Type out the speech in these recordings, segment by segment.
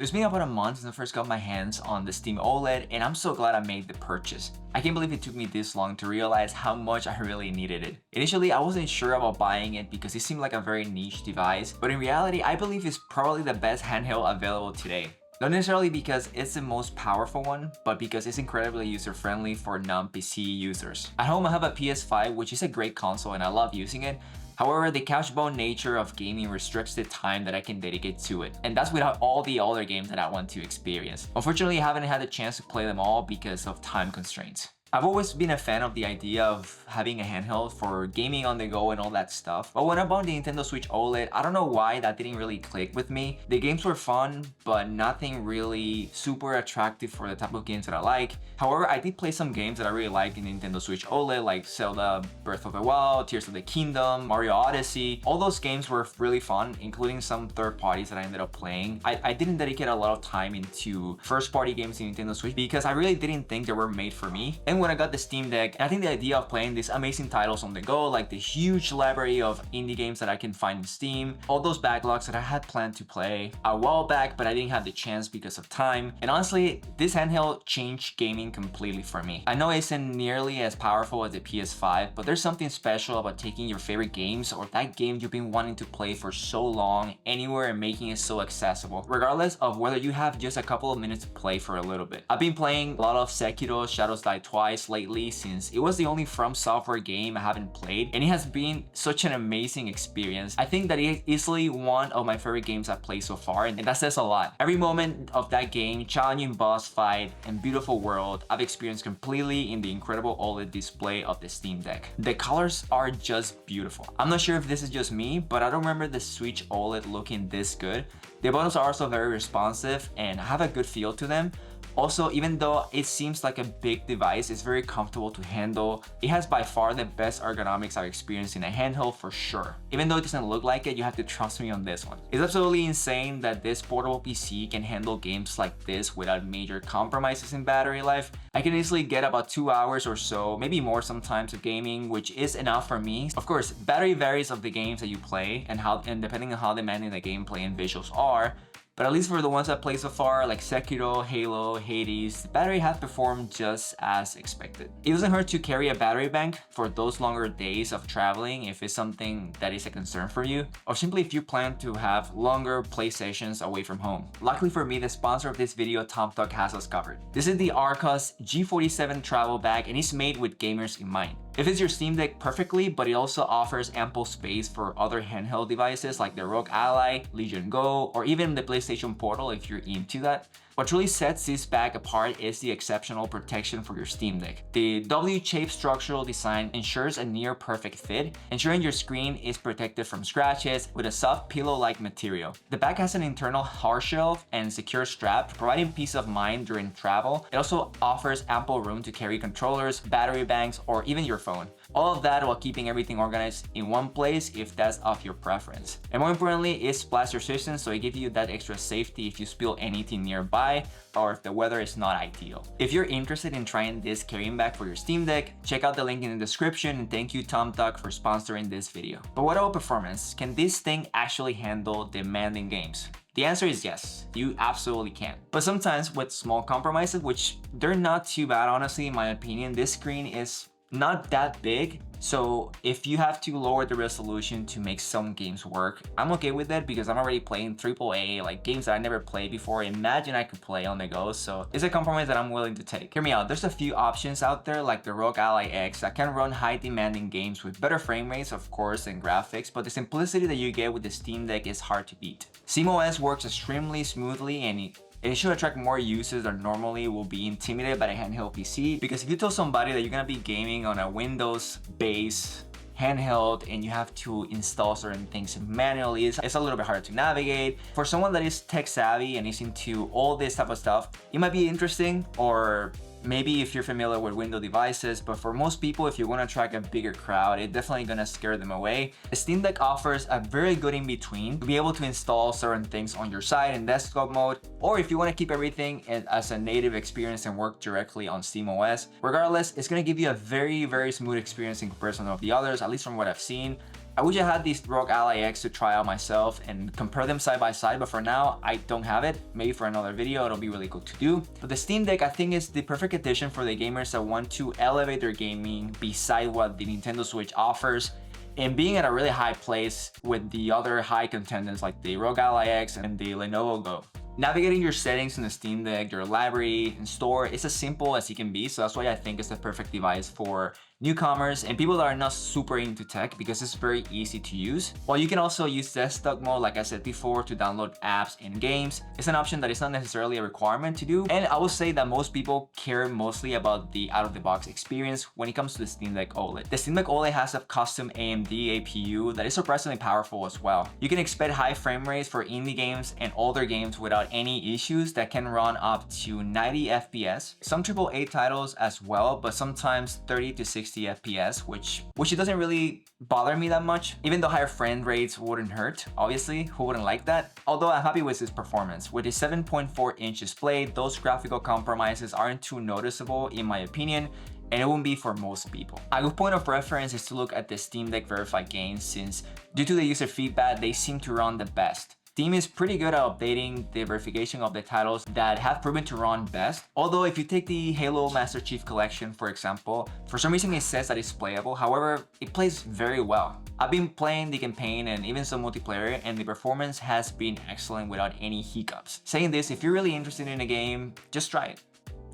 It's been about a month since I first got my hands on the Steam OLED, and I'm so glad I made the purchase. I can't believe it took me this long to realize how much I really needed it. Initially, I wasn't sure about buying it because it seemed like a very niche device, but in reality, I believe it's probably the best handheld available today. Not necessarily because it's the most powerful one, but because it's incredibly user-friendly for non-PC users. At home, I have a PS5, which is a great console and I love using it. However, the couch-bound nature of gaming restricts the time that I can dedicate to it, and that's without all the other games that I want to experience. Unfortunately, I haven't had the chance to play them all because of time constraints. I've always been a fan of the idea of having a handheld for gaming on the go and all that stuff, but when I bought the Nintendo Switch OLED, I don't know why that didn't really click with me. The games were fun, but nothing really super attractive for the type of games that I like. However, I did play some games that I really liked in Nintendo Switch OLED, like Zelda Breath of the Wild, Tears of the Kingdom, Mario Odyssey. All those games were really fun, including some third parties that I ended up playing. I didn't dedicate a lot of time into first-party games in Nintendo Switch because I really didn't think they were made for me. And when I got the Steam Deck, I think the idea of playing these amazing titles on the go, like the huge library of indie games that I can find in Steam, all those backlogs that I had planned to play a while back, but I didn't have the chance because of time. And honestly, this handheld changed gaming completely for me. I know it isn't nearly as powerful as the PS5, but there's something special about taking your favorite games or that game you've been wanting to play for so long anywhere and making it so accessible, regardless of whether you have just a couple of minutes to play for a little bit. I've been playing a lot of Sekiro Shadows Die Twice lately since it was the only From Software game I haven't played, and it has been such an amazing experience. I think that it is easily one of my favorite games I've played so far, and that says a lot. Every moment of that game, challenging boss fight, and beautiful world, I've experienced completely in the incredible OLED display of the Steam Deck. The colors are just beautiful. I'm not sure if this is just me, but I don't remember the Switch OLED looking this good. The buttons are also very responsive and have a good feel to them. Also, even though it seems like a big device, it's very comfortable to handle. It has by far the best ergonomics I've experienced in a handheld for sure. Even though it doesn't look like it, you have to trust me on this one. It's absolutely insane that this portable PC can handle games like this without major compromises in battery life. I can easily get about 2 hours or so, maybe more sometimes, of gaming, which is enough for me. Of course, battery varies of the games that you play and depending on how demanding the gameplay and visuals are. But at least for the ones I've played so far, like Sekiro, Halo, Hades, the battery has performed just as expected. It doesn't hurt to carry a battery bank for those longer days of traveling if it's something that is a concern for you, or simply if you plan to have longer play sessions away from home. Luckily for me, the sponsor of this video, TomTalk, has us covered. This is the Arcos G47 travel bag, and it's made with gamers in mind. It fits your Steam Deck perfectly, but it also offers ample space for other handheld devices like the ROG Ally, Legion Go, or even the PlayStation Portal if you're into that. What really sets this bag apart is the exceptional protection for your Steam Deck. The W-shaped structural design ensures a near-perfect fit, ensuring your screen is protected from scratches with a soft pillow-like material. The bag has an internal hard shell and secure strap, providing peace of mind during travel. It also offers ample room to carry controllers, battery banks, or even your phone. All of that while keeping everything organized in one place if that's of your preference. And more importantly, it's splash resistant, so it gives you that extra safety if you spill anything nearby or if the weather is not ideal. If you're interested in trying this carrying bag for your Steam Deck, check out the link in the description, and thank you TomTalk for sponsoring this video. But what about performance? Can this thing actually handle demanding games? The answer is yes, you absolutely can. But sometimes with small compromises, which they're not too bad honestly in my opinion, this screen is not that big. So if you have to lower the resolution to make some games work, I'm okay with that because I'm already playing AAA, like games that I never played before. Imagine I could play on the go, so it's a compromise that I'm willing to take. Hear me out, there's a few options out there like the ROG Ally X that can run high demanding games with better frame rates of course and graphics, but the simplicity that you get with the Steam Deck is hard to beat. SteamOS works extremely smoothly and it should attract more users that normally will be intimidated by a handheld PC, because if you tell somebody that you're gonna be gaming on a Windows-based handheld and you have to install certain things manually, it's a little bit harder to navigate. For someone that is tech savvy and is into all this type of stuff, it might be interesting, or maybe if you're familiar with Windows devices, but for most people, if you want to attract a bigger crowd, it's definitely gonna scare them away. The Steam Deck offers a very good in-between to be able to install certain things on your side in desktop mode, or if you want to keep everything as a native experience and work directly on SteamOS. Regardless, it's gonna give you a very smooth experience in comparison of the others, at least from what I've seen. I wish I had these ROG Ally X to try out myself and compare them side by side, but for now, I don't have it. Maybe for another video, it'll be really cool to do. But the Steam Deck, I think, is the perfect addition for the gamers that want to elevate their gaming beside what the Nintendo Switch offers, and being at a really high place with the other high contenders like the ROG Ally X and the Lenovo Go. Navigating your settings in the Steam Deck, your library and store, it's as simple as it can be, so that's why I think it's the perfect device for newcomers and people that are not super into tech, because it's very easy to use. While you can also use desktop mode, like I said before, to download apps and games, it's an option that is not necessarily a requirement to do. And I will say that most people care mostly about the out-of-the-box experience when it comes to the Steam Deck OLED. The Steam Deck OLED has a custom AMD APU that is surprisingly powerful as well. You can expect high frame rates for indie games and older games without any issues that can run up to 90 FPS. Some AAA titles as well, but sometimes 30 to 60 FPS, which it doesn't really bother me that much, even though higher frame rates wouldn't hurt. Obviously, who wouldn't like that? Although I'm happy with its performance. With a 7.4-inch display, those graphical compromises aren't too noticeable in my opinion, and it won't be for most people. A good point of reference is to look at the Steam Deck verified games, since due to the user feedback, they seem to run the best. Steam is pretty good at updating the verification of the titles that have proven to run best. Although if you take the Halo Master Chief Collection, for example, for some reason it says that it's playable. However, it plays very well. I've been playing the campaign and even some multiplayer, and the performance has been excellent without any hiccups. Saying this, if you're really interested in a game, just try it.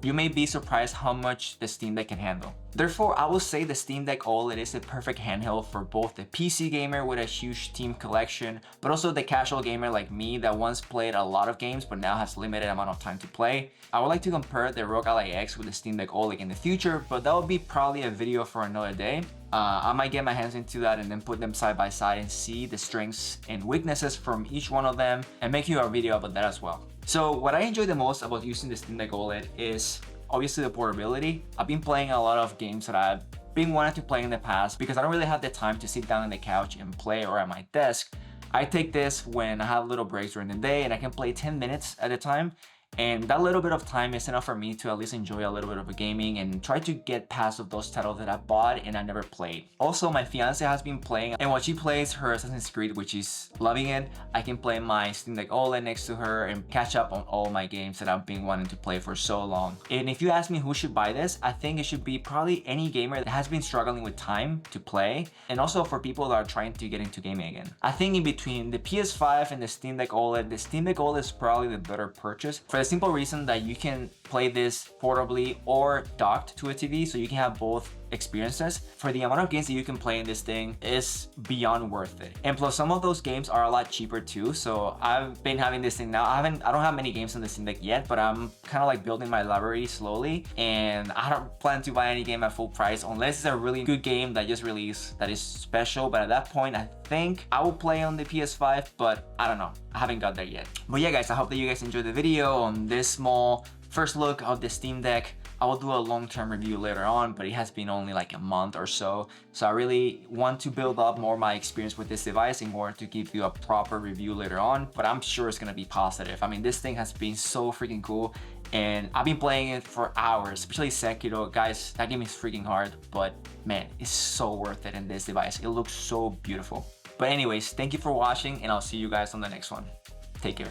You may be surprised how much the Steam Deck can handle. Therefore, I will say the Steam Deck OLED is a perfect handheld for both the PC gamer with a huge Steam collection, but also the casual gamer like me that once played a lot of games but now has limited amount of time to play. I would like to compare the ROG Ally X with the Steam Deck OLED in the future, but that would be probably a video for another day. I might get my hands into that and then put them side by side and see the strengths and weaknesses from each one of them and make you a video about that as well. So what I enjoy the most about using the Steam Deck OLED is obviously the portability. I've been playing a lot of games that I've been wanting to play in the past because I don't really have the time to sit down on the couch and play or at my desk. I take this when I have little breaks during the day and I can play 10 minutes at a time. And that little bit of time is enough for me to at least enjoy a little bit of a gaming and try to get past of those titles that I bought and I never played. Also, my fiance has been playing, and while she plays her Assassin's Creed, which is loving it, I can play my Steam Deck OLED next to her and catch up on all my games that I've been wanting to play for so long. And if you ask me who should buy this, I think it should be probably any gamer that has been struggling with time to play, and also for people that are trying to get into gaming again. I think in between the PS5 and the Steam Deck OLED, the Steam Deck OLED is probably the better purchase, for the simple reason that you can play this portably or docked to a TV, so you can have both experiences. For the amount of games that you can play in this thing is beyond worth it. And plus, some of those games are a lot cheaper too. So I've been having this thing now. I don't have many games on the Steam Deck yet, but I'm kind of like building my library slowly. And I don't plan to buy any game at full price unless it's a really good game that just released that is special. But at that point, I think I will play on the PS5, but I don't know. I haven't got there yet. But yeah, guys, I hope that you guys enjoyed the video on this small first look of the Steam Deck. I will do a long-term review later on, but it has been only like a month or so. So I really want to build up more my experience with this device in order to give you a proper review later on, but I'm sure it's gonna be positive. I mean, this thing has been so freaking cool, and I've been playing it for hours, especially Sekiro. Guys, that game is freaking hard, but man, it's so worth it in this device. It looks so beautiful. But anyways, thank you for watching, and I'll see you guys on the next one. Take care.